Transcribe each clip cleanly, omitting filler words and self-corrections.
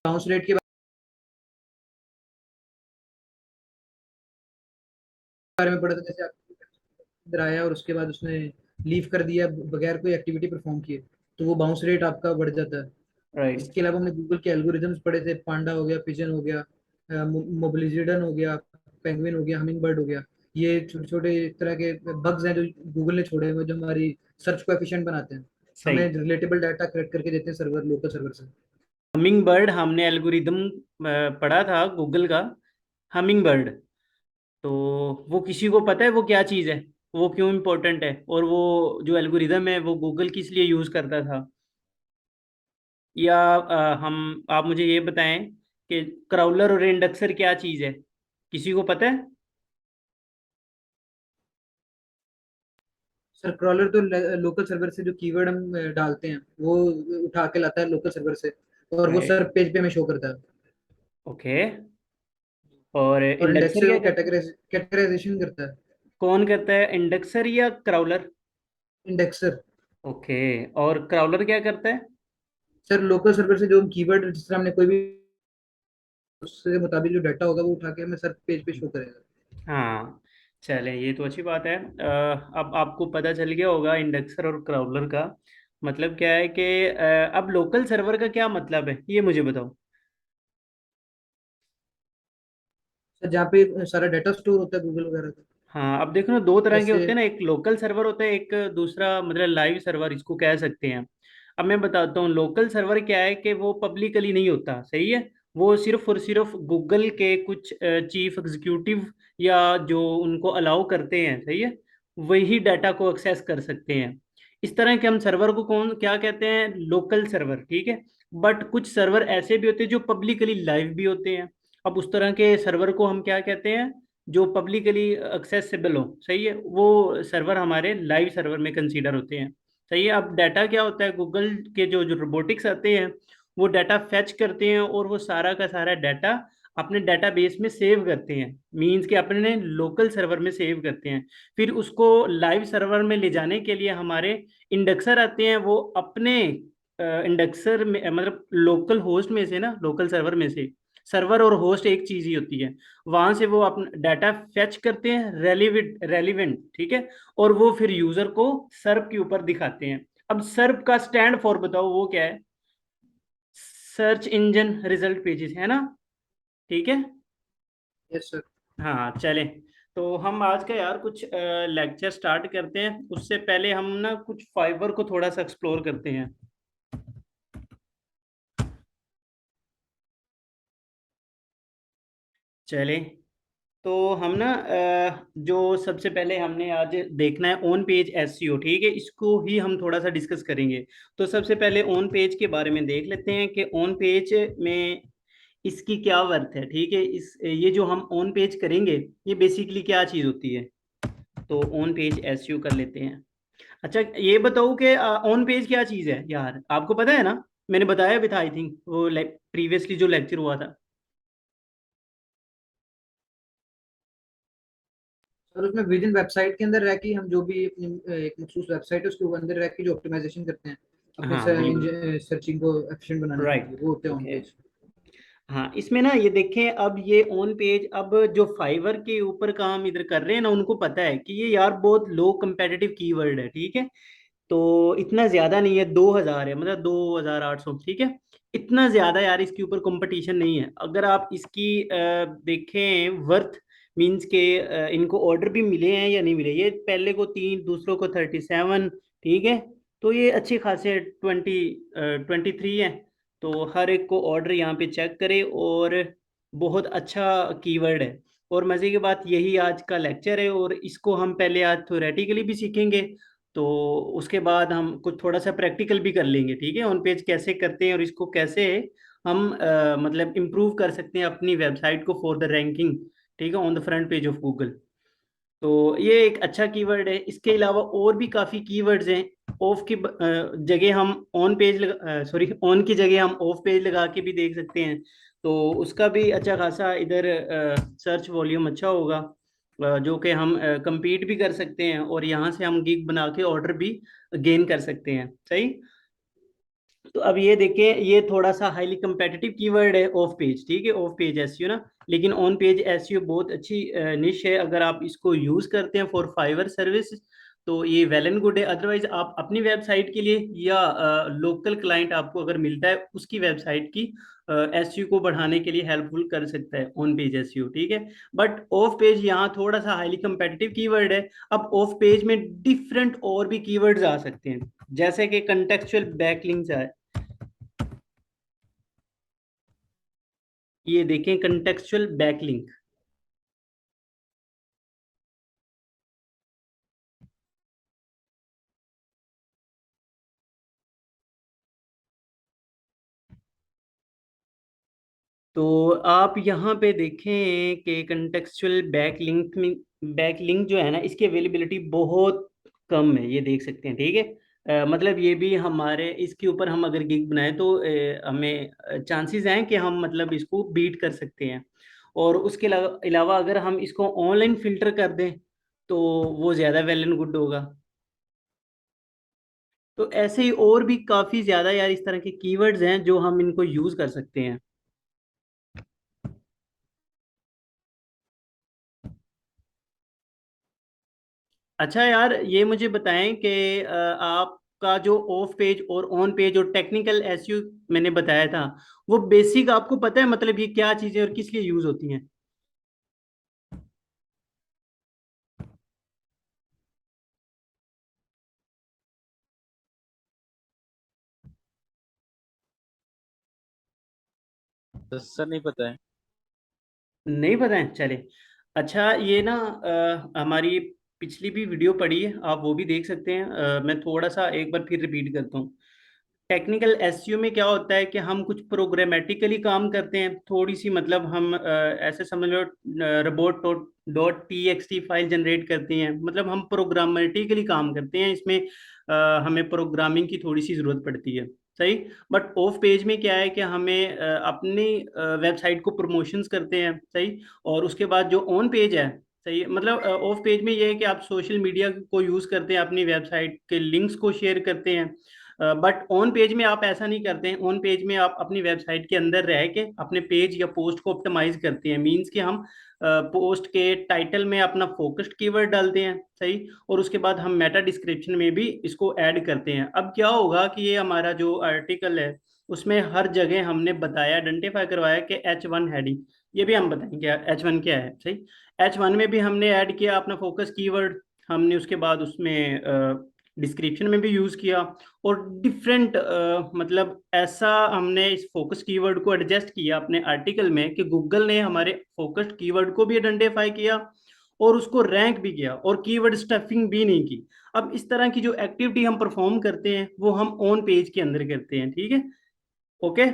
Bounce rate के बारे में पढ़ा था, जैसे आप इधर आया और उसके बाद उसने लीव कर दिया बगैर कोई एक्टिविटी परफॉर्म किए, तो वो बाउंस रेट आपका बढ़ जाता है। राइट। इसके अलावा हमने गूगल के एल्गोरिदम्स पढ़े थे, पांडा हो गया, पिजन हो गया, मोबिलिजिडन हो गया, पेंगुइन हो गया, हमिंग बर्ड हो गया। ये छोटे छोटे तरह के बग्स हैं जो गूगल ने छोड़े हुए, जो हमारी सर्च को एफिशिएंट बनाते हैं, सही। हमें रिलेटेबल डाटा कलेक्ट करके देते हैं सर्वर, लोकल सर्वर से। हमिंग बर्ड हमने एल्गोरिदम पढ़ा था गूगल का। हमिंग बर्ड, तो वो किसी को पता है वो क्या चीज़ है, वो क्यों इम्पोर्टेंट है, और वो जो एल्गोरिदम है वो गूगल किस लिए यूज़ करता था? या हम आप मुझे ये बताएं कि क्राउलर और इंडेक्सर क्या चीज़ है, किसी को पता है? सर क्रॉलर तो लोकल सर्वर से जो कीवर्ड हम डालते हैं वो उठा के लाता है लोकल सर्वर से, और वो राइट। सर्च पेज पे हमें शो करता है। ओके। और और इंडेक्स इंडेक्सर से क्या वो करता है? कैटेगराइजेशन करता है। कौन करता है, इंडेक्सर या क्राउलर? इंडेक्सर। ओके। और क्राउलर क्या करता है? सर लोकल सर्वर से जो कीवर्ड, जिस तरह हमने कोई भी, उसके मुताबिक जो डाटा होगा वो उठा के हमें सर्च पेज पे शो करेगा। हाँ, चलें, ये तो अच्छी बात है। अब आपको पता चल गया होगा इंडेक्सर और क्राउलर का मतलब क्या है कि अब लोकल सर्वर का क्या मतलब है, ये मुझे बताओ। सर जहाँ पे सारा डाटा स्टोर होता है गूगल वगैरह का। हाँ, अब देखो ना, दो तरह के जैसे होते हैं ना, एक लोकल सर्वर होता है, एक दूसरा मतलब लाइव सर्वर इसको कह सकते हैं। अब मैं बताता हूँ, लोकल सर्वर क्या है कि वो पब्लिकली नहीं होता, सही है। वो सिर्फ और सिर्फ गूगल के कुछ चीफ एग्जीक्यूटिव या जो उनको अलाउ करते हैं, सही है, वही डाटा को एक्सेस कर सकते हैं। इस तरह के हम सर्वर को कौन क्या कहते हैं, लोकल सर्वर, ठीक है। बट कुछ सर्वर ऐसे भी होते हैं जो पब्लिकली लाइव भी होते हैं। अब उस तरह के सर्वर को हम क्या कहते हैं, जो पब्लिकली एक्सेसिबल हो, सही है, वो सर्वर हमारे लाइव सर्वर में कंसीडर होते हैं। सही है। अब डाटा क्या होता है, गूगल के जो जो रोबोटिक्स आते हैं वो डाटा फैच करते हैं और वो सारा का सारा डाटा अपने डाटाबेस में सेव करते हैं, मींस कि अपने लोकल सर्वर में सेव करते हैं। फिर उसको लाइव सर्वर में ले जाने के लिए हमारे इंडेक्सर आते हैं, वो अपने इंडेक्सर में मतलब लोकल होस्ट में से ना, लोकल सर्वर में से, सर्वर और होस्ट एक चीज ही होती है, वहां से वो अपना डाटा फेच करते हैं, रेलिवेंट रेलिवेंट, ठीक है। और वो फिर यूजर को सर्प के ऊपर दिखाते हैं। अब सर्प का स्टैंड फॉर बताओ वो क्या है? सर्च इंजन रिजल्ट पेजेस, है ना? ठीक है। Yes sir. हाँ, चलें, तो हम आज का यार कुछ लेक्चर स्टार्ट करते हैं, उससे पहले हम ना कुछ फाइबर को थोड़ा सा एक्सप्लोर करते हैं। चलें, तो हम ना जो सबसे पहले हमने आज देखना है ऑन पेज एसईओ, ठीक है, इसको ही हम थोड़ा सा डिस्कस करेंगे। तो सबसे पहले ऑन पेज के बारे में देख लेते हैं कि ऑन पेज में इसकी क्या वर्थ है, ठीक है। इस ये जो हम ऑन पेज करेंगे ये बेसिकली क्या चीज़ होती है, तो ऑन पेज एसईओ कर लेते हैं। अच्छा, ये बताओ कि ऑन पेज क्या चीज़ है यार, आपको पता है ना? मैंने बताया भी था, आई थिंक वो प्रीवियसली जो लेक्चर हुआ था। सर उसमें विद इन वेबसाइट के अंदर रह के हम जो भी अपनी एक मखसूस वेबसाइट है उसके अंदर रह के जो ऑप्टिमाइजेशन करते हैं अपने हाँ बिल्कुल। सर्चिंग को एफिशिएंट बनाने के लिए, राइट। वो होते हैं ऑन ओके। पेज। हाँ, इसमें ना ये देखें, अब ये ऑन पेज, अब जो फाइवर के ऊपर काम इधर कर रहे हैं ना, उनको पता है कि ये यार बहुत लो competitive कीवर्ड है, ठीक है। तो इतना ज्यादा नहीं है, 2000 है, मतलब 2800, ठीक है। इतना ज्यादा यार इसके ऊपर कंपटीशन नहीं है। अगर आप इसकी देखें वर्थ, मींस के इनको ऑर्डर भी मिले हैं या नहीं मिले, ये पहले को 3, दूसरों को 37, ठीक है। तो ये अच्छे खासे 23 है। तो हर एक को ऑर्डर यहाँ पे चेक करें, और बहुत अच्छा कीवर्ड है। और मज़े की बात यही आज का लेक्चर है, और इसको हम पहले आज थ्योरेटिकली भी सीखेंगे, तो उसके बाद हम कुछ थोड़ा सा प्रैक्टिकल भी कर लेंगे, ठीक है, ऑन पेज कैसे करते हैं और इसको कैसे हम मतलब इम्प्रूव कर सकते हैं अपनी वेबसाइट को फॉर द रैंकिंग, ठीक है, on the front page of Google. तो ये एक अच्छा कीवर्ड है। इसके अलावा और भी काफ़ी कीवर्ड्स हैं। ऑफ की जगह हम ऑन पेज सॉरी, ऑन की जगह हम ऑफ पेज लगा के भी देख सकते हैं, तो उसका भी अच्छा खासा इधर सर्च वॉल्यूम अच्छा होगा, जो कि हम compete भी कर सकते हैं, और यहाँ से हम गिग बना के ऑर्डर भी गेन कर सकते हैं, सही। तो अब ये देखें, ये थोड़ा सा हाईली competitive कीवर्ड है ऑफ पेज, ठीक है, ऑफ पेज एसईओ ना। लेकिन ऑन पेज एसईओ बहुत अच्छी निश है, अगर आप इसको यूज करते हैं फॉर फाइवर सर्विस तो ये वेल एंड गुड है। अदरवाइज आप अपनी वेबसाइट के लिए या लोकल क्लाइंट आपको अगर मिलता है उसकी वेबसाइट की एसईओ को बढ़ाने के लिए हेल्पफुल कर सकता है ऑन पेज एसईओ, ठीक है। बट ऑफ पेज यहाँ थोड़ा सा हाईली competitive कीवर्ड है। अब ऑफ पेज में डिफरेंट और भी कीवर्ड्स आ सकते हैं, जैसे कि कंटेक्चुअल बैकलिंक्स है। ये देखें कंटेक्चुअल बैकलिंक। तो आप यहाँ पे देखें कि कंटेक्चुअल बैकलिंक में, बैकलिंक जो है ना, इसकी अवेलेबिलिटी बहुत कम है, ये देख सकते हैं, ठीक है। मतलब ये भी हमारे इसके ऊपर हम अगर गिग बनाए तो हमें चांसेस हैं कि हम मतलब इसको बीट कर सकते हैं। और उसके अलावा अगर हम इसको ऑनलाइन फिल्टर कर दें तो वो ज़्यादा वेल एंड गुड होगा। तो ऐसे ही और भी काफ़ी ज़्यादा यार इस तरह के कीवर्ड्स हैं जो हम इनको यूज़ कर सकते हैं। अच्छा यार, ये मुझे बताएं कि आपका जो ऑफ पेज और ऑन पेज और टेक्निकल एसईओ मैंने बताया था, वो बेसिक आपको पता है मतलब ये क्या चीज़ें और किस लिए यूज़ होती हैं? तो सर नहीं पता है। नहीं पता है, चले। अच्छा ये ना हमारी पिछली भी वीडियो पड़ी है, आप वो भी देख सकते हैं। मैं थोड़ा सा एक बार फिर रिपीट करता हूँ। टेक्निकल एसईओ में क्या होता है कि हम कुछ प्रोग्रामेटिकली काम करते हैं, थोड़ी सी मतलब हम ऐसे समझ लो robot dot T X T file generate करते हैं, मतलब हम प्रोग्रामेटिकली काम करते हैं इसमें। हमें प्रोग्रामिंग की थोड़ी सी ज़रूरत पड़ती है, सही। बट ऑफ पेज में क्या है कि हमें अपनी वेबसाइट को प्रमोशंस करते हैं, सही। और उसके बाद जो ऑन पेज है, सही, मतलब ऑफ पेज में ये है कि आप सोशल मीडिया को यूज़ करते हैं, अपनी वेबसाइट के लिंक्स को शेयर करते हैं। बट ऑन पेज में आप ऐसा नहीं करते हैं। ऑन पेज में आप अपनी वेबसाइट के अंदर रह के अपने पेज या पोस्ट को ऑप्टिमाइज करते हैं, मींस कि हम पोस्ट के टाइटल में अपना फोकस्ड कीवर्ड डालते हैं, सही। और उसके बाद हम मेटा डिस्क्रिप्शन में भी इसको ऐड करते हैं। अब क्या होगा कि ये हमारा जो आर्टिकल है उसमें हर जगह हमने बताया, आइडेंटिफाई करवाया कि H1 हेडिंग, ये भी हम बताएंगे H1 क्या है, सही। H1 में भी हमने ऐड किया अपना फोकस कीवर्ड, हमने उसके बाद उसमें डिस्क्रिप्शन में भी यूज किया। और डिफरेंट मतलब ऐसा हमने इस फोकस कीवर्ड को एडजस्ट किया अपने आर्टिकल में कि गूगल ने हमारे फोकस्ड कीवर्ड को भी आइडेंटिफाई किया और उसको रैंक भी किया और कीवर्ड स्टफिंग भी नहीं की। अब इस तरह की जो एक्टिविटी हम परफॉर्म करते हैं वो हम ऑन पेज के अंदर करते हैं, ठीक है। ओके।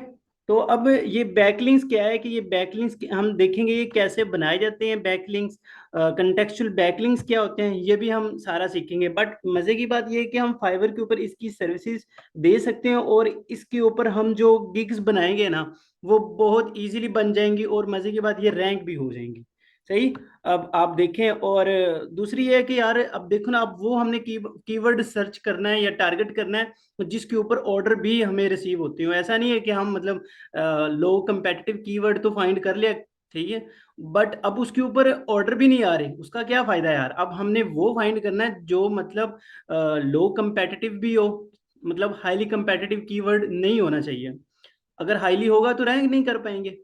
तो अब ये बैकलिंक्स क्या है कि ये बैकलिंक्स हम देखेंगे ये कैसे बनाए जाते हैं बैकलिंक्स। कंटेक्चुअल बैकलिंक्स क्या होते हैं ये भी हम सारा सीखेंगे। बट मजे की बात ये है कि हम फाइवर के ऊपर इसकी सर्विसेज दे सकते हैं और इसके ऊपर हम जो गिग्स बनाएंगे ना वो बहुत इजीली बन जाएंगी और मजे की बात ये रैंक भी हो जाएंगी, सही। अब आप देखें। और दूसरी ये है कि यार अब देखो ना, अब वो हमने कीवर्ड सर्च करना है या टारगेट करना है जिसके ऊपर ऑर्डर भी हमें रिसीव होती हो। ऐसा नहीं है कि हम मतलब लो competitive कीवर्ड तो फाइंड कर लिया, ठीक है, बट अब उसके ऊपर ऑर्डर भी नहीं आ रहे, उसका क्या फायदा यार। अब हमने वो फाइंड करना है जो मतलब लो competitive भी हो, मतलब हाईली competitive कीवर्ड नहीं होना चाहिए। अगर हाईली होगा तो रैंक नहीं कर पाएंगे।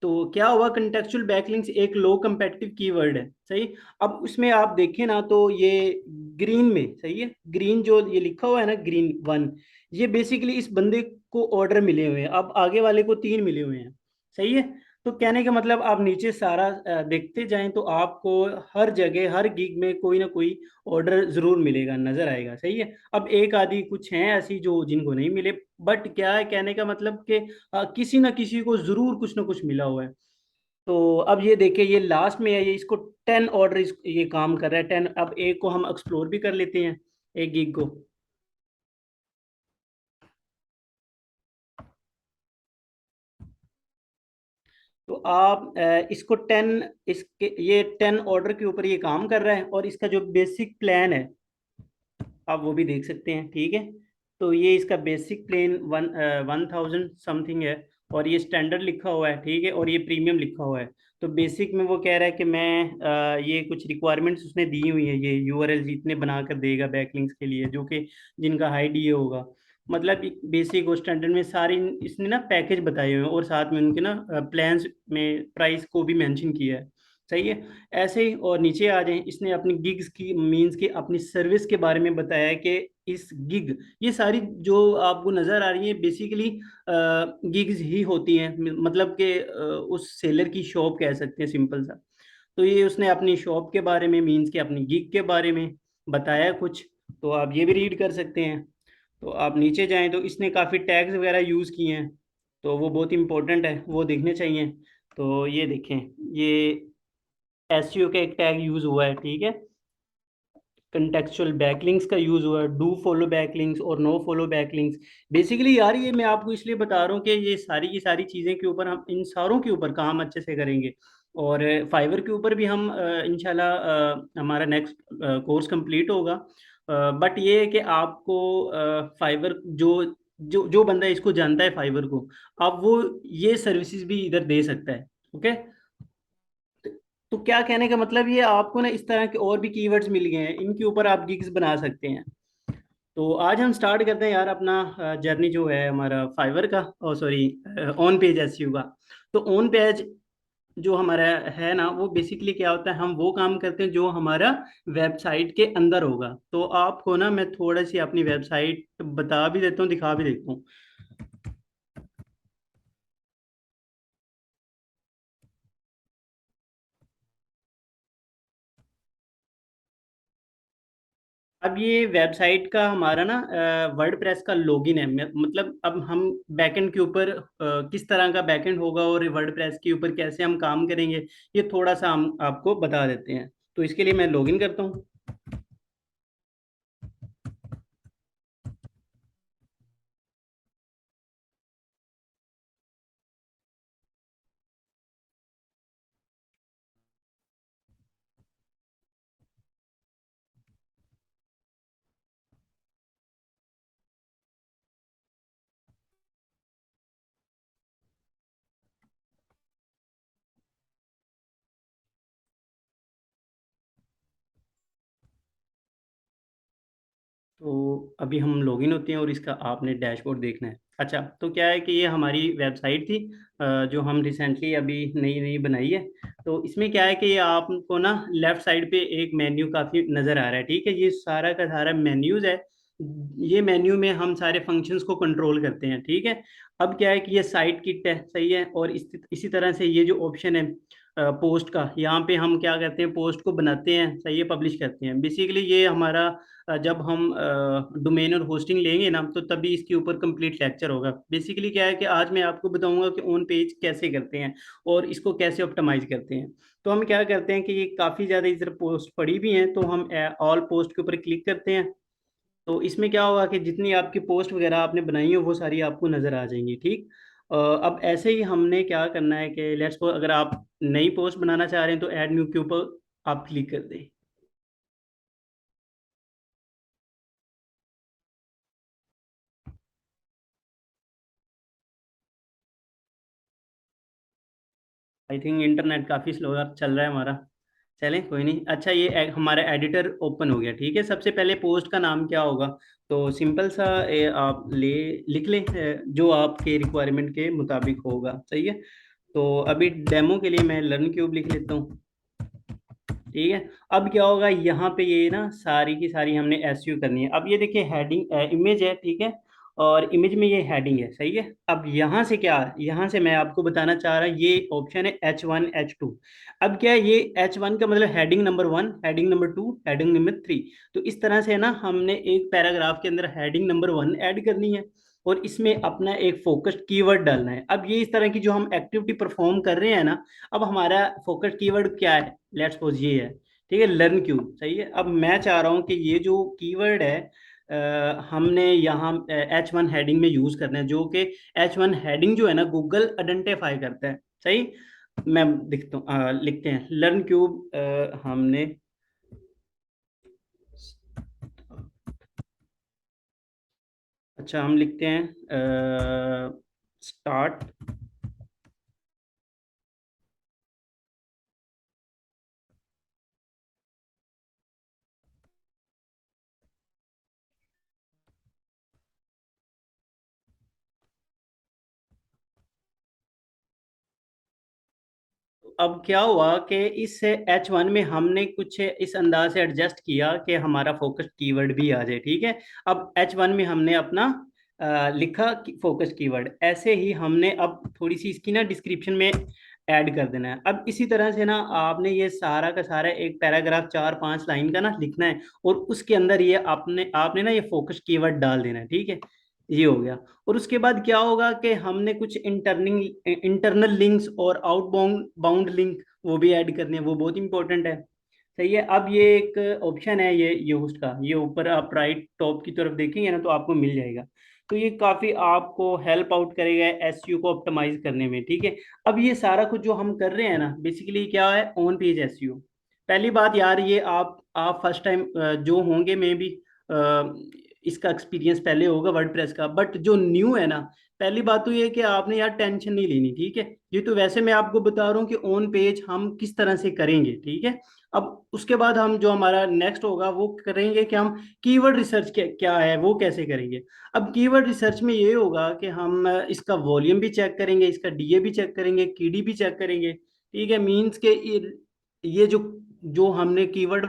तो क्या हुआ, कंटेक्चुअल बैकलिंक्स एक लो competitive कीवर्ड है, सही। अब उसमें आप देखें ना तो ये ग्रीन में, सही है, ग्रीन जो ये लिखा हुआ है ना ग्रीन 1, ये बेसिकली इस बंदे को ऑर्डर मिले हुए हैं, अब आगे वाले को 3 मिले हुए हैं, सही है। तो कहने का मतलब आप नीचे सारा देखते जाएं तो आपको हर जगह हर गिग में कोई ना कोई ऑर्डर जरूर मिलेगा, नजर आएगा, सही है। अब एक आधी कुछ हैं ऐसी जो जिनको नहीं मिले, बट क्या है कहने का मतलब कि किसी ना किसी को जरूर कुछ ना कुछ मिला हुआ है। तो अब ये देखिए ये लास्ट में है, ये इसको 10 ऑर्डर ये काम कर रहा है 10। अब एक को हम एक्सप्लोर भी कर लेते हैं, एक गिग को। तो आप इसको 10, इसके ये 10 ऑर्डर के ऊपर ये काम कर रहा है और इसका जो बेसिक प्लान है आप वो भी देख सकते हैं, ठीक है। तो ये इसका बेसिक प्लेन 1000 समथिंग है, और ये स्टैंडर्ड लिखा हुआ है, ठीक है, और ये प्रीमियम लिखा हुआ है। तो बेसिक में वो कह रहा है कि मैं ये कुछ रिक्वायरमेंट्स उसने दी हुई है, ये यूआरएल इतने बना कर देगा बैकलिंक्स के लिए, जो कि जिनका हाई डीए होगा। मतलब बेसिक और स्टैंडर्ड में सारे इसने ना पैकेज बताए हुए हैं, और साथ में उनके ना प्लान्स में प्राइस को भी मेंशन किया है। सही है। ऐसे ही और नीचे आ जाएं, इसने अपनी गिग्स की मींस की अपनी सर्विस के बारे में बताया है कि इस गिग, ये सारी जो आपको नजर आ रही है बेसिकली गिग्स ही होती हैं, मतलब कि उस सेलर की शॉप कह सकते हैं, सिंपल सा। तो ये उसने अपनी शॉप के बारे में मींस के अपनी गिग के बारे में बताया कुछ। तो आप ये भी रीड कर सकते हैं। तो आप नीचे जाएं तो इसने काफ़ी टैग्स वगैरह यूज़ किए हैं, तो वो बहुत इंपॉर्टेंट है, वो देखने चाहिए। तो ये देखें, ये एसईओ का एक टैग यूज़ हुआ है, ठीक है। कंटेक्चुअल बैकलिंक्स का यूज़ हुआ है, डू फॉलो बैकलिंक्स और नो फॉलो बैकलिंक्स। बेसिकली यार ये मैं आपको इसलिए बता रहा हूँ कि ये सारी की सारी चीज़ें के ऊपर हम इन सारों के ऊपर काम अच्छे से करेंगे। और फाइवर के ऊपर भी हम इंशाल्लाह हमारा नेक्स्ट कोर्स कंप्लीट होगा। बट ये है कि आपको फाइवर जो बंदा इसको जानता है फाइवर को, अब वो ये सर्विसेज भी इधर दे सकता है। ओके। तो क्या कहने का मतलब, ये आपको ना इस तरह के और भी कीवर्ड्स मिल गए हैं, इनके ऊपर आप गिग्स बना सकते हैं। तो आज हम स्टार्ट करते हैं यार अपना जर्नी जो है हमारा फाइवर का, ओ सॉरी, ऑन पेज एसईओ का। तो ऑन पेज जो हमारा है ना, वो बेसिकली क्या होता है, हम वो काम करते हैं जो हमारा वेबसाइट के अंदर होगा। तो आपको ना मैं थोड़ा सी अपनी वेबसाइट बता भी देता हूँ, दिखा भी देता हूँ। अब ये वेबसाइट का हमारा ना वर्ड प्रेस का लॉगिन है, मतलब अब हम बैकएंड के ऊपर किस तरह का बैकएंड होगा और वर्ड प्रेस के ऊपर कैसे हम काम करेंगे, ये थोड़ा सा हम आपको बता देते हैं। तो इसके लिए मैं लॉगिन करता हूँ। तो अभी हम लॉगिन होते हैं और इसका आपने डैशबोर्ड देखना है। अच्छा, तो क्या है कि ये हमारी वेबसाइट थी जो हम रिसेंटली अभी नई नई बनाई है। तो इसमें क्या है कि ये आपको ना लेफ्ट साइड पे एक मेन्यू काफ़ी नज़र आ रहा है, ठीक है। ये सारा का सारा मेन्यूज़ है। ये मेन्यू में हम सारे फंक्शंस को कंट्रोल करते हैं, ठीक है। अब क्या है कि ये साइट किट है, सही है। और इसी तरह से ये जो ऑप्शन है पोस्ट का, यहाँ पे हम क्या करते हैं, पोस्ट को बनाते हैं, सही है, पब्लिश करते हैं। बेसिकली ये हमारा जब हम डोमेन और होस्टिंग लेंगे ना, तो तभी इसके ऊपर कंप्लीट लेक्चर होगा। बेसिकली क्या है कि आज मैं आपको बताऊंगा कि ऑन पेज कैसे करते हैं और इसको कैसे ऑप्टिमाइज करते हैं। तो हम क्या करते हैं कि ये काफ़ी ज़्यादा इधर पोस्ट पड़ी भी हैं, तो हम ऑल पोस्ट के ऊपर क्लिक करते हैं। तो इसमें क्या होगा कि जितनी आपकी पोस्ट वगैरह आपने बनाई हो वो सारी आपको नज़र आ जाएंगी, ठीक। अब ऐसे ही हमने क्या करना है कि लेट्स सपोज अगर आप नई पोस्ट बनाना चाह रहे हैं तो ऐड न्यू के ऊपर आप क्लिक कर दें। आई थिंक इंटरनेट काफ़ी स्लो चल रहा है हमारा। चलें कोई नहीं। अच्छा, ये हमारा एडिटर ओपन हो गया, ठीक है। सबसे पहले पोस्ट का नाम क्या होगा, तो सिंपल सा आप लिख लें जो आपके रिक्वायरमेंट के मुताबिक होगा, सही है। तो अभी डेमो के लिए मैं लर्न क्यूब लिख लेता हूँ, ठीक है। अब क्या होगा, यहाँ पे ये ना सारी की सारी हमने एसयू करनी है। अब ये देखिए हेडिंग इमेज है, ठीक है, और इमेज में ये हेडिंग है, सही है। अब यहाँ से क्या, यहाँ से मैं आपको बताना चाह रहा, ये ऑप्शन है H1 H2। अब क्या है, ये H1 का मतलब heading number 1, heading number 2, heading number 3। तो इस तरह से ना हमने एक पैराग्राफ के अंदर हेडिंग नंबर 1 ऐड करनी है, और इसमें अपना एक फोकस्ड कीवर्ड डालना है। अब ये इस तरह की जो हम एक्टिविटी परफॉर्म कर रहे हैं ना, अब हमारा फोकस्ड कीवर्ड क्या है, लेट्स सपोज ये है, ठीक है, लर्न क्यू, सही है। अब मैं चाह रहा हूँ कि ये जो कीवर्ड है हमने यहाँ H1 हेडिंग में यूज करना है, जो कि H1 हेडिंग जो है ना गूगल आइडेंटिफाई करता है, सही। मैं दिखता हूँ, लिखते हैं लर्न क्यूब हमने अच्छा, हम लिखते हैं स्टार्ट। अब क्या हुआ कि इस H1 में हमने कुछ इस अंदाज से एडजस्ट किया कि हमारा फोकस कीवर्ड भी आ जाए, ठीक है। अब H1 में हमने अपना लिखा फोकस कीवर्ड, ऐसे ही हमने अब थोड़ी सी इसकी ना डिस्क्रिप्शन में ऐड कर देना है। अब इसी तरह से ना आपने ये सारा का सारा एक पैराग्राफ 4-5 लाइन का ना लिखना है, और उसके अंदर ये आपने आपने ना ये फोकस कीवर्ड डाल देना है, ठीक है। ये हो गया। और उसके बाद क्या होगा कि हमने कुछ इंटरनल लिंक्स और आउटबाउंड बाउंड लिंक वो भी ऐड करने हैं, वो बहुत इंपॉर्टेंट है। सही है। अब ये एक ऑप्शन है ये यूज का, ये ऊपर आप राइट टॉप की तरफ देखेंगे ना तो आपको मिल जाएगा। तो ये काफ़ी आपको हेल्प आउट करेगा एसईओ को ऑप्टिमाइज करने में, ठीक है। अब ये सारा कुछ जो हम कर रहे हैं ना, बेसिकली क्या है, ऑन पेज एसईओ। पहली बात यार, ये आप फर्स्ट टाइम जो होंगे मे भी इसका एक्सपीरियंस पहले होगा वर्डप्रेस का, बट जो न्यू है ना, पहली बात तो ये है कि आपने यार टेंशन नहीं लेनी, ठीक है। ये तो वैसे मैं आपको बता रहा हूँ कि ऑन पेज हम किस तरह से करेंगे, ठीक है। अब उसके बाद हम जो हमारा नेक्स्ट होगा वो करेंगे कि हम कीवर्ड रिसर्च क्या है वो कैसे करेंगे। अब कीवर्ड रिसर्च में ये होगा कि हम इसका वॉल्यूम भी चेक करेंगे, इसका डीए भी चेक करेंगे, कीडी भी चेक करेंगे, ठीक है। मीन्स के ये जो जो हमने कीवर्ड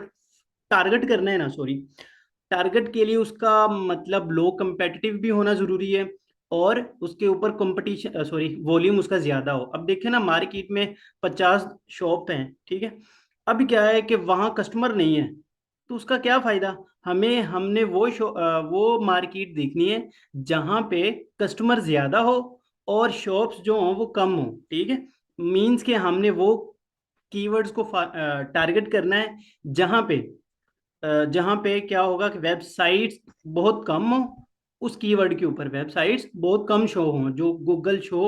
टारगेट करना है ना, सॉरी, टारगेट के लिए उसका मतलब लो competitive भी होना जरूरी है, और उसके ऊपर कंपटीशन सॉरी वॉल्यूम उसका ज्यादा हो। अब देखें ना, मार्केट में 50 शॉप हैं, ठीक है। अब क्या है कि वहाँ कस्टमर नहीं है, तो उसका क्या फायदा। हमने वो मार्केट देखनी है जहाँ पे कस्टमर ज्यादा हो और शॉप्स जो हो वो कम हो, ठीक है। मीन्स के हमने वो कीवर्ड्स को टारगेट करना है जहाँ पे क्या होगा कि वेबसाइट्स बहुत कम हो, उस कीवर्ड के ऊपर वेबसाइट्स बहुत कम शो हों, जो गूगल शो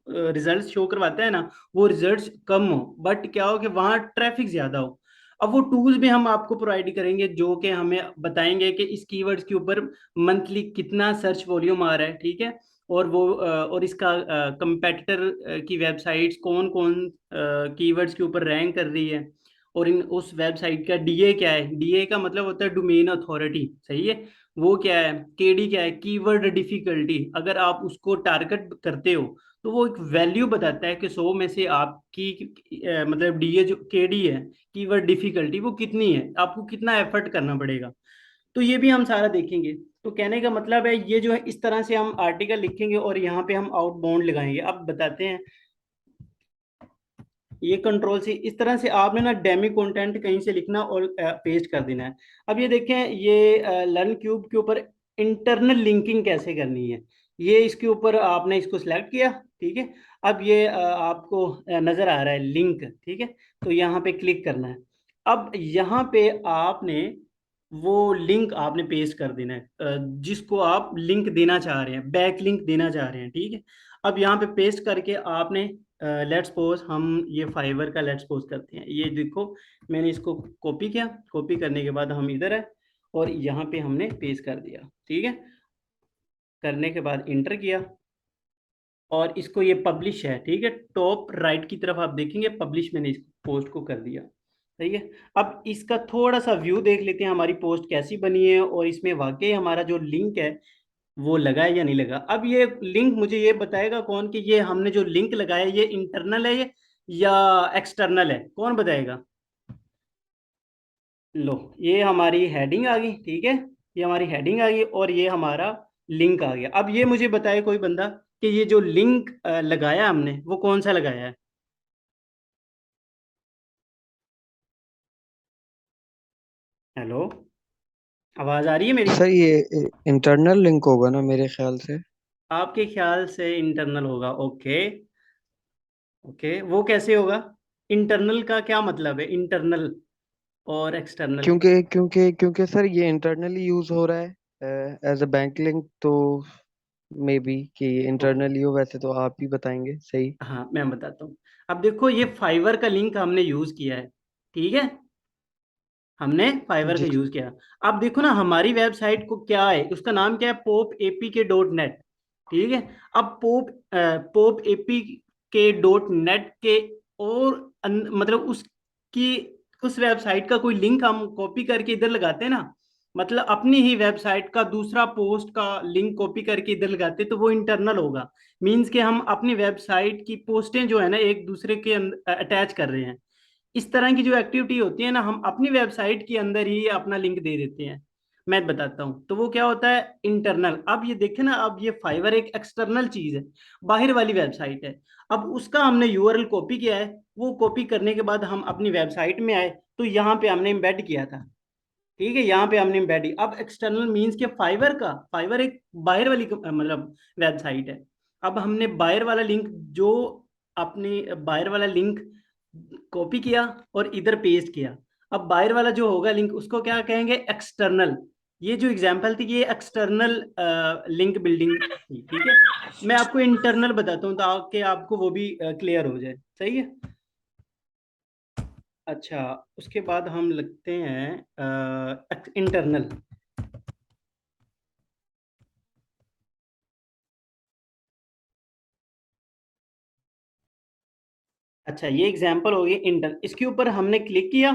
रिजल्ट्स शो करवाता है ना, वो रिजल्ट्स कम हो, बट क्या हो कि वहाँ ट्रैफिक ज़्यादा हो। अब वो टूल्स भी हम आपको प्रोवाइड करेंगे जो कि हमें बताएंगे कि इस कीवर्ड्स के ऊपर मंथली कितना सर्च वॉल्यूम आ रहा है, ठीक है। और और इसका कंपेटिटर की वेबसाइट्स कौन कौन कीवर्ड्स के ऊपर रैंक कर रही है, और इन उस वेबसाइट का डीए क्या है। डीए का मतलब होता है डोमेन अथॉरिटी, सही है। वो क्या है, केडी क्या है, कीवर्ड डिफिकल्टी। अगर आप उसको टारगेट करते हो तो वो एक वैल्यू बताता है कि 100 में से आपकी मतलब डीए जो केडी है, कीवर्ड डिफिकल्टी, वो कितनी है, आपको कितना एफर्ट करना पड़ेगा। तो ये भी हम सारा देखेंगे। तो कहने का मतलब है ये जो है, इस तरह से हम आर्टिकल लिखेंगे और यहाँ पे हम आउटबाउंड लगाएंगे। अब बताते हैं ये कंट्रोल सी इस तरह से आपने ना डेमी कंटेंट कहीं से लिखना और पेस्ट कर देना है। अब ये देखें, ये लर्न क्यूब के ऊपर इंटरनल लिंकिंग कैसे करनी है, ये इसके ऊपर आपने इसको सिलेक्ट किया, ठीक है। अब ये आपको नजर आ रहा है लिंक, ठीक है। तो यहाँ पे क्लिक करना है। अब यहाँ पे आपने वो लिंक आपने पेस्ट कर देना है जिसको आप लिंक देना चाह रहे हैं, बैक लिंक देना चाह रहे हैं, ठीक है। अब यहाँ पे पेस्ट करके आपने लेट्स सपोज हम ये फाइवर का लेट्स सपोज करते हैं, ये देखो मैंने इसको कॉपी किया, कॉपी करने के बाद हम इधर है और यहाँ पे हमने पेस्ट कर दिया, ठीक है। करने के बाद इंटर किया और इसको, ये पब्लिश है, ठीक है। टॉप राइट की तरफ आप देखेंगे पब्लिश, मैंने इस पोस्ट को कर दिया, सही है। अब इसका थोड़ा सा व्यू देख लेते हैं हमारी पोस्ट कैसी बनी है और इसमें वाकई हमारा जो लिंक है वो लगा है या नहीं लगा। अब ये लिंक मुझे ये बताएगा कौन कि ये हमने जो लिंक लगाया ये इंटरनल है या एक्सटर्नल है, कौन बताएगा। लो, ये हमारी हेडिंग आ गई, ठीक है। ये हमारी हेडिंग आ गई और ये हमारा लिंक आ गया। अब ये मुझे बताए कोई बंदा कि ये जो लिंक लगाया हमने वो कौन सा लगाया है। हेलो, आवाज आ रही है मेरी। सर ये इंटरनल लिंक होगा ना मेरे ख्याल से। आपके ख्याल से इंटरनल होगा, ओके। ओके, वो कैसे होगा, इंटरनल का क्या मतलब है, इंटरनल और एक्सटर्नल। क्योंकि सर ये इंटरनली यूज हो रहा है एज अ बैंक लिंक, तो मे बी कि इंटरनली हो, वैसे तो आप ही बताएंगे सही। हाँ, मैं बताता हूँ। अब देखो, ये फाइवर का लिंक हमने यूज किया है, ठीक है। हमने फाइवर का जी यूज किया। अब देखो ना हमारी वेबसाइट को क्या है, उसका नाम क्या है, पोप एपी के डॉट नेट। ठीक है। अब पोप एपी के डॉट नेट के और मतलब उसकी उस वेबसाइट का कोई लिंक हम कॉपी करके इधर लगाते हैं ना, मतलब अपनी ही वेबसाइट का दूसरा पोस्ट का लिंक कॉपी करके इधर लगाते तो वो इंटरनल होगा। मींस के हम अपनी वेबसाइट की पोस्टें जो है ना एक दूसरे के अटैच कर रहे हैं। इस तरह की जो एक्टिविटी होती है ना, हम अपनी वेबसाइट के अंदर ही अपना लिंक दे देते हैं। मैं बताता हूँ तो वो क्या होता है, इंटरनल। अब ये देखे ना, अब ये फाइवर एक एक्सटर्नल चीज है, बाहर वाली वेबसाइट है। अब उसका हमने यूआरएल कॉपी किया है, वो कॉपी करने के बाद हम अपनी वेबसाइट में आए तो यहाँ पे हमने एम्बेड किया था। ठीक है, यहाँ पे हमने एम्बेड। अब एक्सटर्नल मीन्स के फाइवर एक बाहर वाली मतलब वेबसाइट है। अब हमने बाहर वाला लिंक जो अपनी बाहर वाला लिंक कॉपी किया और इधर पेस्ट किया। अब बाहर वाला जो होगा लिंक उसको क्या कहेंगे, एक्सटर्नल। ये जो एग्जांपल थी ये एक्सटर्नल लिंक बिल्डिंग थी। ठीक है, मैं आपको इंटरनल बताता हूँ ताकि आपको वो भी क्लियर हो जाए। सही है। अच्छा, उसके बाद हम लगते हैं इंटरनल। अच्छा, ये एग्जांपल हो गई इंटर, इसके ऊपर हमने क्लिक किया।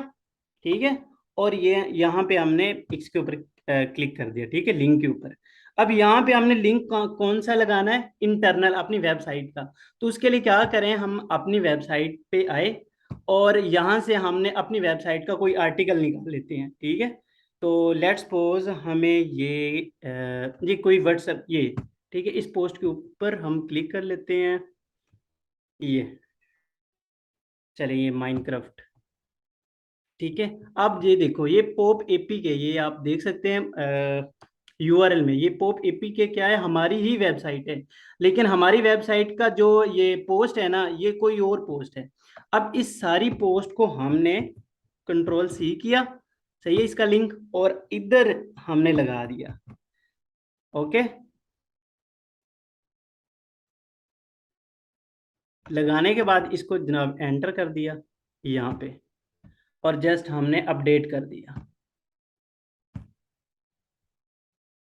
ठीक है, और ये यहाँ पे हमने इसके ऊपर क्लिक कर दिया। ठीक है, लिंक के ऊपर। अब यहाँ पे हमने लिंक कौन सा लगाना है, इंटरनल अपनी वेबसाइट का। तो उसके लिए क्या करें, हम अपनी वेबसाइट पे आए और यहाँ से हमने अपनी वेबसाइट का कोई आर्टिकल निकाल लेते हैं। ठीक है, तो लेट्स सपोज हमें ये कोई व्हाट्सएप ये, ठीक है, इस पोस्ट के ऊपर हम क्लिक कर लेते हैं। ये चलिए, ये माइनक्राफ्ट। ठीक है, अब ये देखो ये पॉप एपी के, ये आप देख सकते हैं यूआरएल में, ये पॉप एपी के क्या है, हमारी ही वेबसाइट है। लेकिन हमारी वेबसाइट का जो ये पोस्ट है ना, ये कोई और पोस्ट है। अब इस सारी पोस्ट को हमने कंट्रोल सी किया, सही है, इसका लिंक, और इधर हमने लगा दिया। ओके, लगाने के बाद इसको जनाब एंटर कर दिया यहाँ पे, और जस्ट हमने अपडेट कर दिया।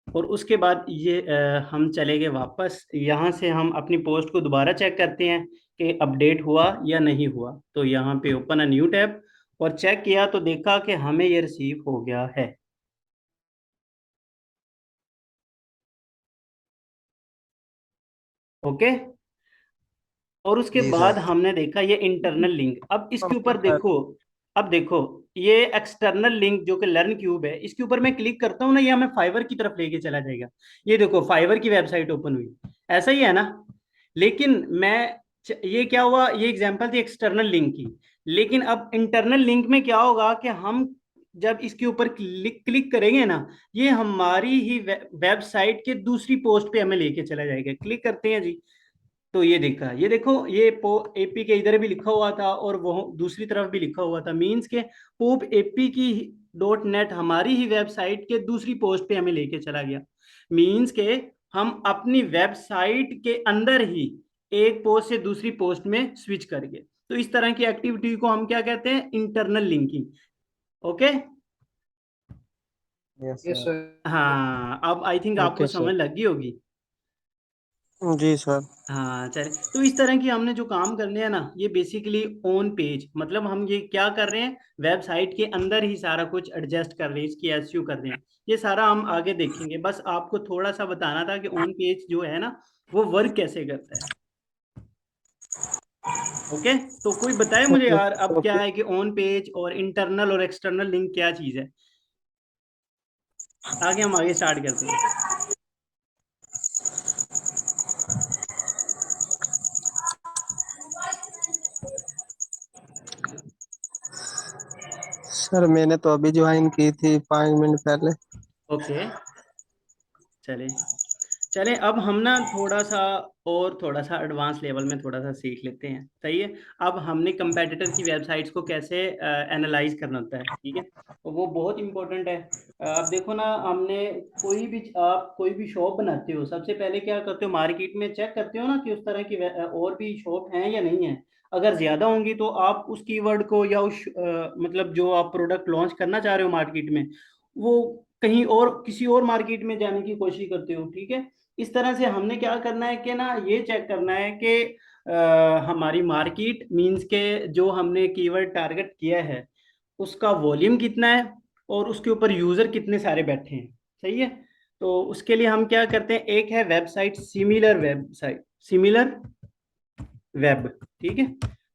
और उसके बाद ये हम चले गए वापस, यहाँ से हम अपनी पोस्ट को दोबारा चेक करते हैं कि अपडेट हुआ या नहीं हुआ। तो यहाँ पे ओपन अ न्यू टैब, और चेक किया तो देखा कि हमें ये रिसीव हो गया है। ओके, और उसके जी बाद सर। हमने देखा ये इंटरनल लिंक। अब इसके ऊपर देखो, अब देखो ये एक्सटर्नल लिंक जो कि लर्न क्यूब है, इसके ऊपर मैं क्लिक करता हूँ ना, ये हमें फाइवर की तरफ लेके चला जाएगा। ये देखो फाइवर की वेबसाइट ओपन हुई, ऐसा ही है ना। लेकिन ये क्या हुआ, ये एग्जांपल थी एक्सटर्नल लिंक की। लेकिन अब इंटरनल लिंक में क्या होगा कि हम जब इसके ऊपर क्लिक करेंगे ना, ये हमारी ही वेबसाइट के दूसरी पोस्ट पे हमें लेके चला जाएगा। क्लिक करते हैं जी, तो ये देखा, ये देखो ये पो एपी के इधर भी लिखा हुआ था और वो दूसरी तरफ भी लिखा हुआ था। मींस के पोप एपी की डॉट नेट हमारी ही वेबसाइट के दूसरी पोस्ट पे हमें लेके चला गया। मींस के हम अपनी वेबसाइट के अंदर ही एक पोस्ट से दूसरी पोस्ट में स्विच कर गए। तो इस तरह की एक्टिविटी को हम क्या कहते हैं, internal linking. Okay, yes yes sir. Sir. हाँ, अब आई थिंक आपको ओके समझ सर। लग गई होगी। जी सर। हाँ चले, तो इस तरह की हमने जो काम करने हैं ना, ये बेसिकली ऑन पेज, मतलब हम ये क्या कर रहे हैं, वेबसाइट के अंदर ही सारा कुछ एडजस्ट कर रहे हैं, इसकी एसईओ कर रहे हैं। ये सारा हम आगे देखेंगे, बस आपको थोड़ा सा बताना था कि ऑन पेज जो है ना वो वर्क कैसे करता है। ओके, तो कोई बताए मुझे ओके यार, अब क्या ओके। है कि ऑन पेज और इंटरनल और एक्सटर्नल लिंक क्या चीज़ है, ताकि हम आगे स्टार्ट करते हैं। सर मैंने तो अभी ज्वाइन की थी 5 मिनट पहले। ओके, चले चलें, अब हम ना थोड़ा सा और थोड़ा सा एडवांस लेवल में थोड़ा सा सीख लेते हैं। सही है, अब हमने कंपेटिटर की वेबसाइट्स को कैसे एनालाइज करना होता है। ठीक है, तो वो बहुत इंपॉर्टेंट है। अब देखो ना, हमने आप कोई भी शॉप बनाते हो, सबसे पहले क्या करते हो, मार्केट में चेक करते हो ना कि उस तरह की और भी शॉप हैं या नहीं है। अगर ज़्यादा होंगी तो आप उस कीवर्ड को या उस मतलब जो आप प्रोडक्ट लॉन्च करना चाह रहे हो मार्केट में, वो कहीं और किसी और मार्केट में जाने की कोशिश करते हो, ठीक है। इस तरह से हमने क्या करना है कि ना, ये चेक करना है कि हमारी मार्केट मींस के जो हमने कीवर्ड टारगेट किया है उसका वॉल्यूम कितना है और उसके ऊपर यूजर कितने सारे बैठे हैं, सही है। तो उसके लिए हम क्या करते हैं, एक है वेबसाइट सिमिलर वेब, ठीक है।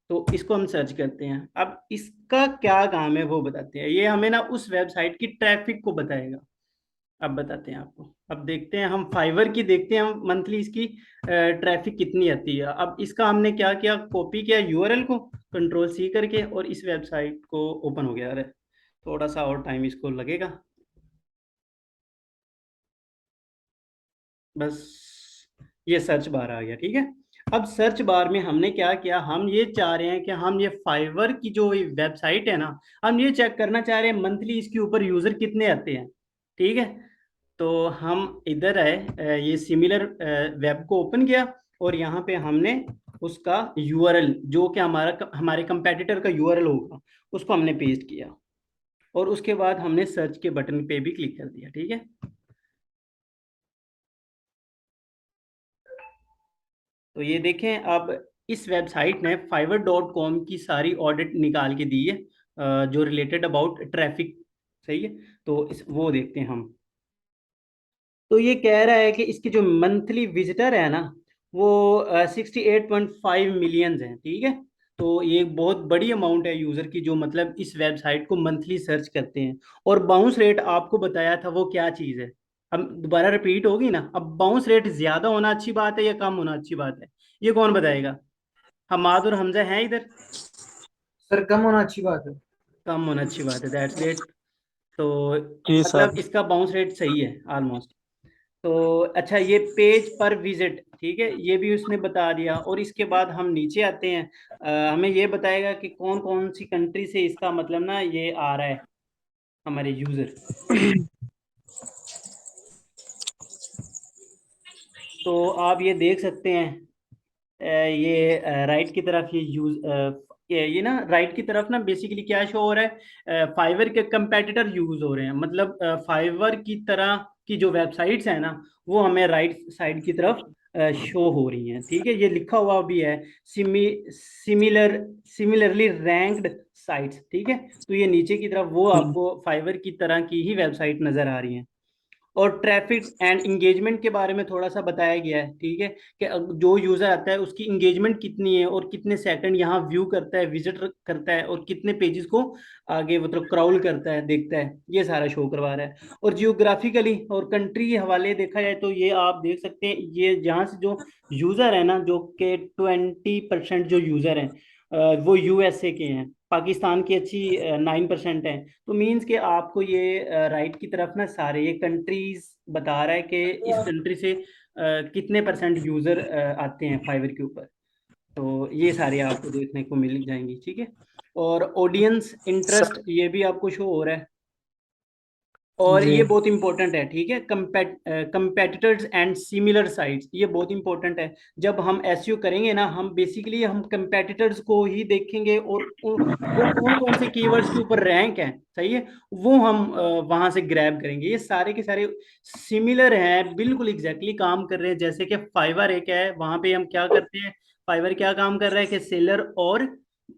तो इसको हम सर्च करते हैं। अब इसका क्या काम है वो बताते हैं। ये हमें ना उस वेबसाइट की ट्रैफिक को बताएगा। अब बताते हैं आपको। अब देखते हैं हम फाइवर की, देखते हैं हम मंथली इसकी ट्रैफिक कितनी आती है। अब इसका हमने क्या किया, कॉपी किया यूआरएल को कंट्रोल सी करके, और इस वेबसाइट को ओपन हो गया। अरे थोड़ा सा और टाइम इसको लगेगा, बस ये सर्च बार आ गया, ठीक है। अब सर्च बार में हमने क्या किया, हम ये चाह रहे हैं कि हम ये फाइवर की जो वेबसाइट है ना, हम ये चेक करना चाह रहे हैं मंथली इसके ऊपर यूजर कितने आते हैं, ठीक है। तो हम इधर आए, ये सिमिलर वेब को ओपन किया, और यहाँ पे हमने उसका यूआरएल जो कि हमारे कंपेटिटर का यूआरएल होगा उसको हमने पेस्ट किया, और उसके बाद हमने सर्च के बटन पे भी क्लिक कर दिया, ठीक है। तो ये देखें, अब इस वेबसाइट ने fiverr.com की सारी ऑडिट निकाल के दी है, जो रिलेटेड अबाउट ट्रैफिक, सही है। तो वो देखते हैं हम। तो ये कह रहा है कि इसकी जो मंथली विजिटर है ना, वो 68.5 मिलियन है, ठीक है। तो ये एक बहुत बड़ी अमाउंट है यूजर की, जो मतलब इस वेबसाइट को मंथली सर्च करते हैं। और बाउंस रेट आपको बताया था वो क्या चीज़ है, अब दोबारा रिपीट होगी ना। अब बाउंस रेट ज्यादा होना अच्छी बात है या कम होना अच्छी बात है, ये कौन बताएगा। हमाद और हमजा हैं इधर। सर कम होना अच्छी बात है। कम होना अच्छी बात है, दैट्स ग्रेट। तो जी सर। मतलब इसका बाउंस रेट सही है ऑलमोस्ट। तो अच्छा, ये पेज पर विजिट, ठीक है, ये भी उसने बता दिया। और इसके बाद हम नीचे आते हैं, हमें ये बताएगा कि कौन कौन सी कंट्री से इसका मतलब ना ये आ रहा है हमारे यूजर। तो आप ये देख सकते हैं, ये राइट की तरफ ये ये ना राइट की तरफ ना बेसिकली क्या शो हो रहा है, फाइवर के कंपेटिटर यूज हो रहे हैं। मतलब फाइवर की तरह की जो वेबसाइट्स है ना, वो हमें राइट साइड की तरफ शो हो रही हैं, ठीक है। ये लिखा हुआ भी है सिमिलर सिमिलरली रैंक्ड साइट्स, ठीक है। तो ये नीचे की तरफ वो आपको फाइवर की तरह की ही वेबसाइट नजर आ रही हैं। और ट्रैफिक एंड इंगेजमेंट के बारे में थोड़ा सा बताया गया है, ठीक है, कि जो यूजर आता है उसकी इंगेजमेंट कितनी है, और कितने सेकंड यहाँ व्यू करता है, विजिट करता है, और कितने पेजेस को आगे मतलब क्राउल करता है, देखता है, ये सारा शो करवा रहा है। और जियोग्राफिकली और कंट्री के हवाले देखा जाए तो ये आप देख सकते हैं, ये जहाँ से जो यूजर है ना, जो कि 20% जो यूजर हैं वो यूएसए के हैं। पाकिस्तान की अच्छी 9% है। तो मीन्स कि आपको ये राइट की तरफ ना सारे ये कंट्रीज बता रहा है कि इस कंट्री से कितने परसेंट यूजर आते हैं फाइवर के ऊपर। तो ये सारे आपको देखने को मिल जाएंगी, ठीक है। और ऑडियंस इंटरेस्ट ये भी आपको शो हो रहा है। और जी ये बहुत इंपॉर्टेंट है, ठीक है, कंपेटिटर्स एंड सिमिलर साइट्स, ये बहुत इंपॉर्टेंट है। जब हम एसईओ करेंगे ना, हम बेसिकली हम कंपेटिटर्स को ही देखेंगे, और वो कौन कौन से कीवर्ड्स के ऊपर रैंक है, सही है, वो हम वहां से ग्रैब करेंगे। ये सारे के सारे सिमिलर हैं, बिल्कुल एग्जैक्टली काम कर रहे हैं। जैसे कि फाइवर एक है, वहां पे हम क्या करते हैं, फाइवर क्या काम कर रहा है कि सेलर और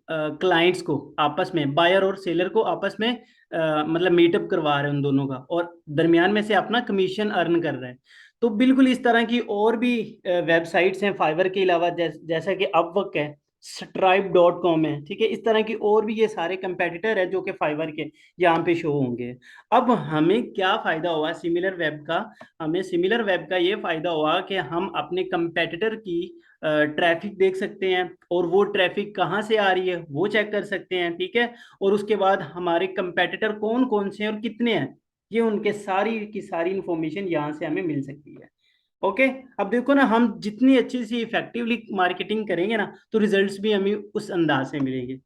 क्लाइंट्स को आपस में, बायर और सेलर को आपस में मतलब मीटअप करवा रहे हैं उन दोनों का, और दरमियान में से अपना कमीशन अर्न कर रहे हैं। तो बिल्कुल इस तरह की और भी वेबसाइट्स हैं फाइवर के अलावा, जैसा कि अपवर्क है, stripe.com है, ठीक है। इस तरह की और भी ये सारे कंपेटिटर है जो कि फाइवर के यहाँ पे शो होंगे। अब हमें क्या फायदा हुआ सिमिलर वेब का, हमें सिमिलर वेब का ये फायदा हुआ कि हम अपने कंपेटिटर की ट्रैफिक देख सकते हैं, और वो ट्रैफिक कहाँ से आ रही है वो चेक कर सकते हैं, ठीक है। और उसके बाद हमारे कंपेटिटर कौन कौन से हैं और कितने हैं, ये उनके सारी की सारी इंफॉर्मेशन यहाँ से हमें मिल सकती है। ओके। अब देखो ना, हम जितनी अच्छी सी इफेक्टिवली मार्केटिंग करेंगे ना, तो रिजल्ट्स भी हमें उस अंदाज से मिलेंगे।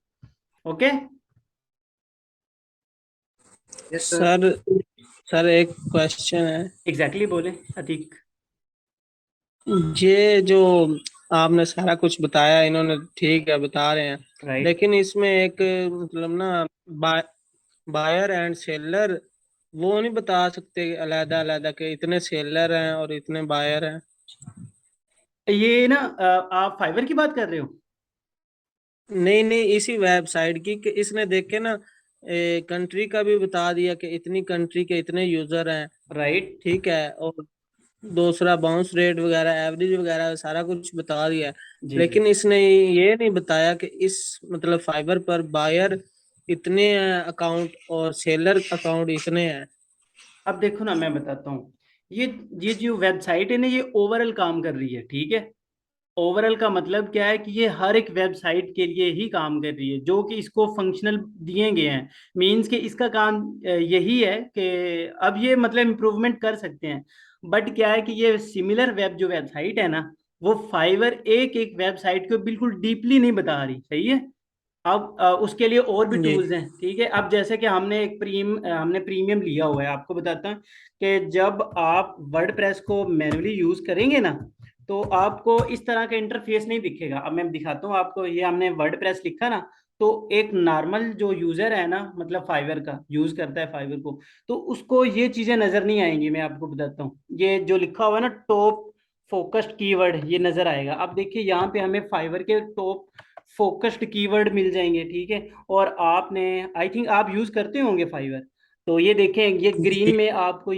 Okay. Yes sir. Sir. Sir एक क्वेश्चन है। एग्जैक्टली बोले अतीक। ये जो आपने सारा कुछ बताया, इन्होंने ठीक है बता रहे हैं, राइट। लेकिन इसमें एक मतलब ना बायर एंड सेलर वो नहीं बता सकते अलग अलग कि इतने सेलर हैं और इतने बायर हैं? ये ना आप फाइवर की बात कर रहे हो? नहीं नहीं, इसी वेबसाइट की कि इसने देख के ना कंट्री का भी बता दिया कि इतनी कंट्री के इतने यूजर हैं, राइट। ठीक है, और दूसरा बाउंस रेट वगैरह एवरेज वगैरह सारा कुछ बता दिया है। जी जी। लेकिन इसने ये नहीं बताया कि इस मतलब फाइबर पर बायर इतने अकाउंट और सेलर अकाउंट इतने हैं। अब देखो ना, मैं बताता हूँ। ये ये जो वेबसाइट है ना, ये ओवरऑल काम कर रही है, ठीक है। ओवरऑल का मतलब क्या है कि ये हर एक वेबसाइट के लिए ही काम कर रही है, जो कि इसको फंक्शनल दिए गए हैं। मींस कि इसका काम यही है कि अब ये मतलब इम्प्रूवमेंट कर सकते हैं। बट क्या है कि ये सिमिलर वेब जो वेबसाइट है ना, वो फाइवर एक एक वेबसाइट को बिल्कुल डीपली नहीं बता रही, सही है। अब उसके लिए और भी जी टूल्स हैं, ठीक है। अब जैसे कि हमने प्रीमियम लिया हुआ है, आपको बताता हूँ कि जब आप वर्डप्रेस को मैन्युअली यूज करेंगे ना, तो आपको इस तरह का इंटरफेस नहीं दिखेगा। अब मैं दिखाता हूँ आपको, ये हमने वर्डप्रेस लिखा ना, तो एक नॉर्मल जो यूजर है ना, मतलब फाइवर का यूज करता है फाइवर को, तो उसको ये चीजें नजर नहीं आएंगी। मैं आपको बताता हूँ, ये जो लिखा हुआ है ना टॉप फोकस्ड कीवर्ड, ये नजर आएगा। अब देखिए यहाँ पे हमें फाइवर के टॉप फोकस्ड कीवर्ड मिल जाएंगे, ठीक है। और आपने, आई थिंक आप यूज करते होंगे फाइवर, तो ये देखें, ये ग्रीन जी में आपको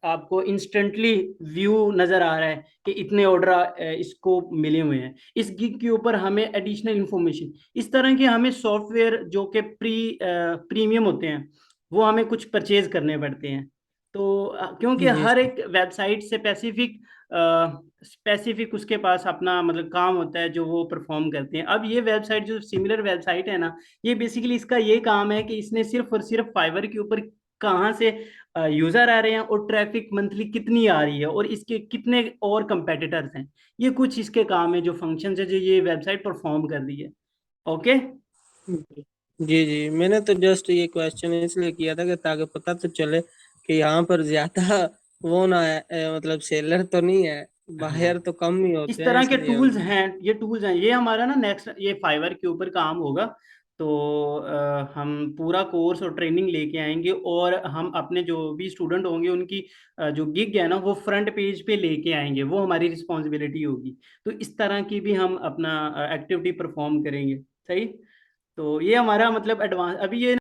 आपको इंस्टेंटली व्यू नजर आ रहा है कि इतने ऑर्डर इसको मिले हुए हैं। इस गिग के ऊपर हमें एडिशनल इंफॉर्मेशन, इस तरह के हमें सॉफ्टवेयर जो कि प्रीमियम होते हैं, वो हमें कुछ परचेज करने पड़ते हैं। तो क्योंकि जी हर एक वेबसाइट से स्पेसिफिक उसके पास अपना मतलब काम होता है जो वो परफॉर्म करते हैं। अब ये वेबसाइट जो सिमिलर वेबसाइट है ना, ये बेसिकली इसका ये काम है कि इसने सिर्फ और सिर्फ फाइवर के ऊपर कहाँ से यूजर आ रहे हैं और ट्रैफिक मंथली कितनी आ रही है और इसके कितने और कंपेटिटर्स हैं, ये कुछ इसके काम है, जो फंक्शन है जो ये वेबसाइट परफॉर्म कर रही है। ओके। जी जी, मैंने तो जस्ट ये क्वेश्चन इसलिए किया था कि ताकि पता तो चले कि यहाँ पर ज्यादा वो ना है, मतलब सेलर तो नहीं है, हाँ, बाहर तो कम ही इस होते हैं तरह के इसलिए। टूल्स हैं, ये टूल्स हैं। ये हमारा ना नेक्स्ट ये फाइवर के ऊपर काम होगा। तो हम पूरा कोर्स और ट्रेनिंग लेके आएंगे, और हम अपने जो भी स्टूडेंट होंगे उनकी जो गिग है ना, वो फ्रंट पेज पे लेके आएंगे, वो हमारी रिस्पॉन्सिबिलिटी होगी। तो इस तरह की भी हम अपना एक्टिविटी परफॉर्म करेंगे, सही। तो ये हमारा मतलब एडवांस अभी ये